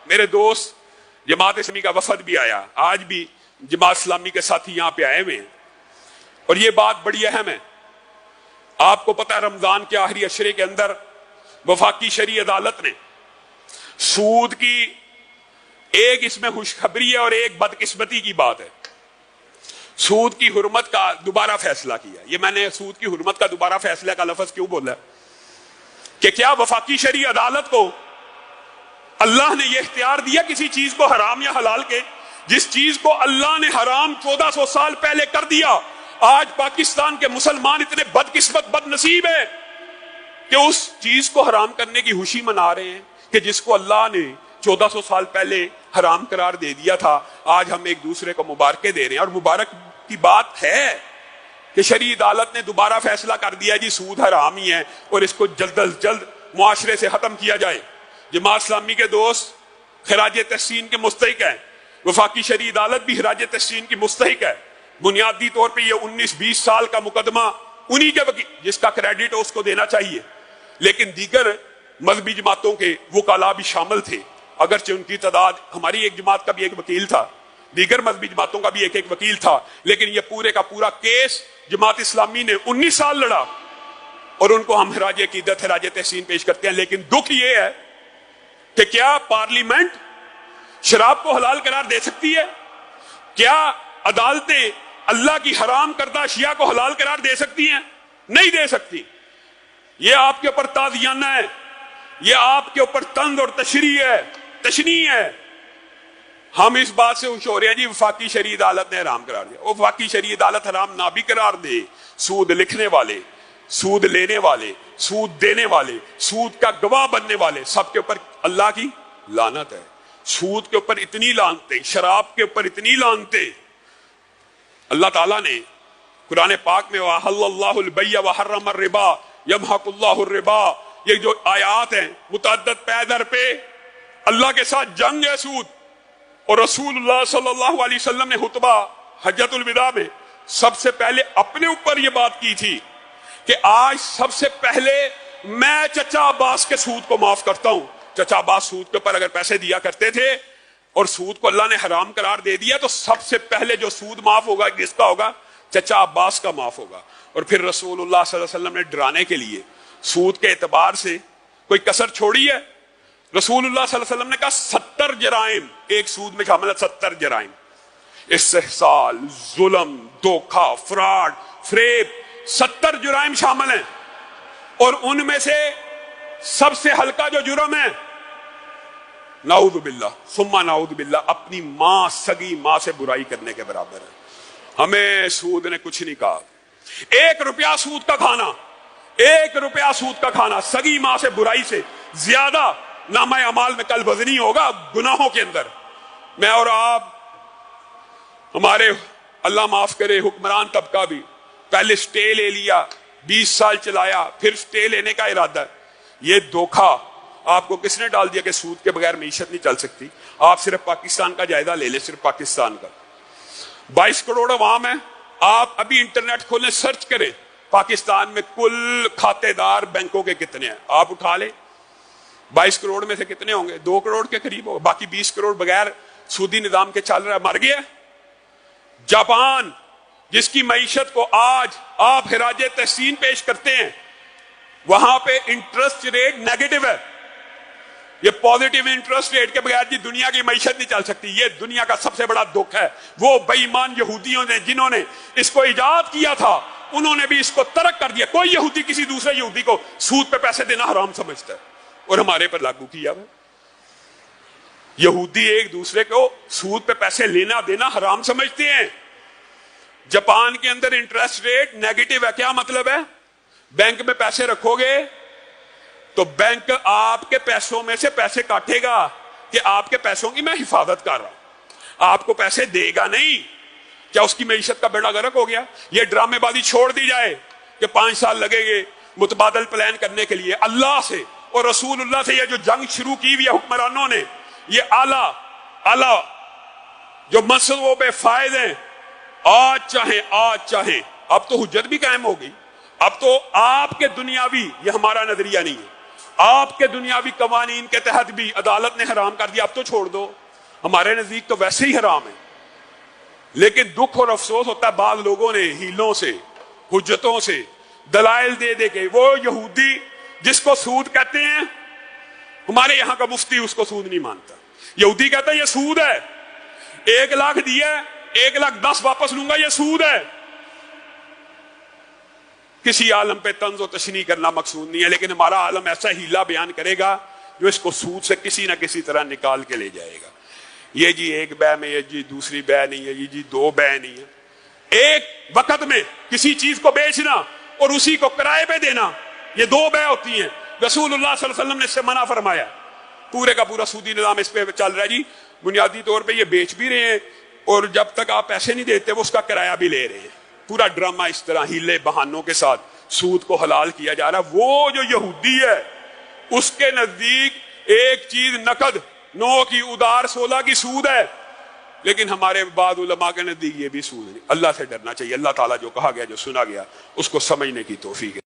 میرے دوست جماعت اسلامی کا وفد بھی آیا، آج بھی جماعت اسلامی کے ساتھی یہاں پہ آئے ہوئے ہیں، اور یہ بات بڑی اہم ہے۔ آپ کو پتہ ہے رمضان کے آخری عشرے کے اندر وفاقی شرعی عدالت نے سود کی ایک اس میں خوشخبری ہے اور ایک بدقسمتی کی بات ہے، سود کی حرمت کا دوبارہ فیصلہ کیا۔ یہ میں نے سود کی حرمت کا دوبارہ فیصلہ کا لفظ کیوں بولا کہ کیا وفاقی شرعی عدالت کو اللہ نے یہ اختیار دیا کسی چیز کو حرام یا حلال کے؟ جس چیز کو اللہ نے حرام 1400 سال پہلے کر دیا، آج پاکستان کے مسلمان اتنے بدقسمت بد نصیب ہیں کہ اس چیز کو حرام کرنے کی خوشی منا رہے ہیں کہ جس کو اللہ نے 1400 سال پہلے حرام قرار دے دیا تھا۔ آج ہم ایک دوسرے کو مبارکیں دے رہے ہیں، اور مبارک کی بات ہے کہ شرعی عدالت نے دوبارہ فیصلہ کر دیا جی سود حرام ہی ہے اور اس کو جلد از جلد معاشرے سے ختم کیا جائے۔ جماعت اسلامی کے دوست خراج تحسین کے مستحق ہیں، وفاقی شرعی عدالت بھی خراج تحسین کی مستحق ہے۔ بنیادی طور پہ یہ 19-20 سال کا مقدمہ انہی کے وکیل، جس کا کریڈٹ اس کو دینا چاہیے، لیکن دیگر مذہبی جماعتوں کے وکلاء بھی شامل تھے، اگرچہ ان کی تعداد، ہماری ایک جماعت کا بھی ایک وکیل تھا، دیگر مذہبی جماعتوں کا بھی ایک وکیل تھا، لیکن یہ پورے کا پورا کیس جماعت اسلامی نے 19 سال لڑا، اور ان کو ہم خراج عقیدت خراج تحسین پیش کرتے ہیں۔ لیکن دکھ یہ ہے کہ کیا پارلیمنٹ شراب کو حلال قرار دے سکتی ہے؟ کیا عدالتیں اللہ کی حرام کردہ اشیاء کو حلال قرار دے سکتی ہیں؟ نہیں دے سکتی۔ یہ آپ کے اوپر تعزیانہ ہے، یہ آپ کے اوپر طنز اور تشنیع ہے۔ ہم اس بات سے خوش ہو رہے ہیں جی وفاقی شرعی عدالت نے حرام قرار دیا۔ وفاقی شرعی عدالت حرام نہ بھی قرار دے، سود لکھنے والے، سود لینے والے، سود دینے والے، سود کا گواہ بننے والے، سب کے اوپر اللہ کی لعنت ہے۔ سود کے اوپر اتنی لعنتیں، شراب کے اوپر اتنی لعنتیں۔ اللہ تعالیٰ نے قرآن پاک میں وَأَحَلَّ اللَّهُ الْبَيْعَ وَحَرَّمَ الرِّبَا يَمْحَقُ اللَّهُ الرِّبَا، یہ جو آیات ہیں متعدد پیدر پہ اللہ کے ساتھ جنگ ہے سود، اور رسول اللہ صلی اللہ علیہ وسلم نے خطبہ حجۃ الوداع میں سب سے پہلے اپنے اوپر یہ بات کی تھی کہ آج سب سے پہلے میں چچا عباس کے سود کو معاف کرتا ہوں۔ چچا عباس سود کے اوپر اگر پیسے دیا کرتے تھے اور سود کو اللہ نے حرام قرار دے دیا، تو سب سے پہلے جو سود معاف ہوگا کس کا ہوگا؟ چچا عباس کا معاف ہوگا۔ اور پھر رسول اللہ صلی اللہ علیہ وسلم نے ڈرانے کے لیے سود کے اعتبار سے کوئی کسر چھوڑی ہے؟ رسول اللہ صلی اللہ علیہ وسلم نے کہا 70 جرائم ایک سود میں شامل ہے، 70 جرائم، استحصال، ظلم، دھوکہ، فراڈ، فریب، 70 جرائم شامل ہیں، اور ان میں سے سب سے ہلکا جو جرم ہے نعوذ باللہ ثم نعوذ باللہ اپنی ماں، سگی ماں سے برائی کرنے کے برابر ہے۔ ہمیں سود نے کچھ نہیں کہا۔ 1 روپیہ سود کا کھانا، 1 روپیہ سود کا کھانا سگی ماں سے برائی سے زیادہ نامہ اعمال میں کل وزنی ہوگا گناہوں کے اندر۔ میں اور آپ، ہمارے اللہ معاف کرے حکمران طبقہ بھی پہلے سٹے لے لیا، 20 سال چلایا، پھر سٹے لینے کا ارادہ ہے۔ یہ دھوکہ آپ کو کس نے ڈال دیا کہ سود کے بغیر معیشت نہیں چل سکتی؟ آپ صرف پاکستان کا جائزہ لے لیں، صرف پاکستان کا 22 کروڑ عوام ہے۔ آپ ابھی انٹرنیٹ کھولیں، سرچ کریں پاکستان میں کل کھاتے دار بینکوں کے کتنے ہیں، آپ اٹھا لیں 22 کروڑ میں سے کتنے ہوں گے؟ 2 کروڑ کے قریب ہو، باقی 20 کروڑ بغیر سودی نظام کے چل رہا ہے، مر گیا۔ جاپان جس کی معیشت کو آج آپ خراج تحسین پیش کرتے ہیں، وہاں پہ انٹرسٹ ریٹ نیگیٹو ہے۔ یہ پازیٹیو انٹرسٹ ریٹ کے بغیر جی دنیا کی معیشت نہیں چل سکتی۔ یہ دنیا کا سب سے بڑا دکھ ہے۔ وہ بے ایمان یہودیوں نے جنہوں نے اس کو ایجاد کیا تھا، انہوں نے بھی اس کو ترک کر دیا۔ کوئی یہودی کسی دوسرے یہودی کو سود پہ پیسے دینا حرام سمجھتا ہے، اور ہمارے پر لاگو کیا ہے۔ یہودی ایک دوسرے کو سود پہ پیسے لینا دینا حرام سمجھتے ہیں۔ جاپان کے اندر انٹرسٹ ریٹ نیگیٹو ہے۔ کیا مطلب ہے؟ بینک میں پیسے رکھو گے تو بینک آپ کے پیسوں میں سے پیسے کاٹے گا کہ آپ کے پیسوں کی میں حفاظت کر رہا ہوں، آپ کو پیسے دے گا نہیں۔ کیا اس کی معیشت کا بیڑا غرق ہو گیا؟ یہ ڈرامے بازی چھوڑ دی جائے کہ 5 سال لگے گے متبادل پلان کرنے کے لیے۔ اللہ سے اور رسول اللہ سے یہ جو جنگ شروع کی ہوئی ہے حکمرانوں نے، یہ اعلیٰ جو منصبوں پہ فائز ہیں، آج چاہیں اب تو حجت بھی قائم ہو گئی۔ اب تو آپ کے دنیاوی یہ ہمارا نظریہ نہیں ہے، آپ کے دنیاوی قوانین کے تحت بھی عدالت نے حرام کر دیا، اب تو چھوڑ دو، ہمارے نزدیک تو ویسے ہی حرام ہے۔ لیکن دکھ اور افسوس ہوتا ہے بعض لوگوں نے ہیلوں سے، حجتوں سے، دلائل دے دے کے، وہ یہودی جس کو سود کہتے ہیں، ہمارے یہاں کا مفتی اس کو سود نہیں مانتا، یہودی کہتا ہے یہ سود ہے، 1,00,000 دیا ہے، 1,10,000 واپس لوں گا، یہ سود ہے۔ کسی عالم پہ طنز و تشنیع کرنا مقصود نہیں ہے، لیکن ہمارا عالم ایسا ہیلا بیان کرے گا جو اس کو سود سے کسی نہ کسی طرح نکال کے لے جائے گا۔ یہ جی ایک بے میں، یہ جی دوسری بے نہیں ہے، یہ جی 2 بے نہیں ہے۔ ایک وقت میں کسی چیز کو بیچنا اور اسی کو کرائے پہ دینا، یہ 2 بے ہوتی ہیں۔ رسول اللہ صلی اللہ علیہ وسلم نے اس سے منع فرمایا۔ پورے کا پورا سودی نظام اس پہ چل رہا ہے جی، بنیادی طور پہ یہ بیچ بھی رہے ہیں اور جب تک آپ پیسے نہیں دیتے وہ اس کا کرایہ بھی لے رہے ہیں۔ پورا ڈرامہ اس طرح ہیلے بہانوں کے ساتھ سود کو حلال کیا جا رہا ہے۔ وہ جو یہودی ہے اس کے نزدیک ایک چیز نقد 9 کی، ادار 16 کی سود ہے، لیکن ہمارے بعض علماء کے نزدیک یہ بھی سود ہے۔ اللہ سے ڈرنا چاہیے، اللہ تعالیٰ جو کہا گیا، جو سنا گیا، اس کو سمجھنے کی توفیق ہے۔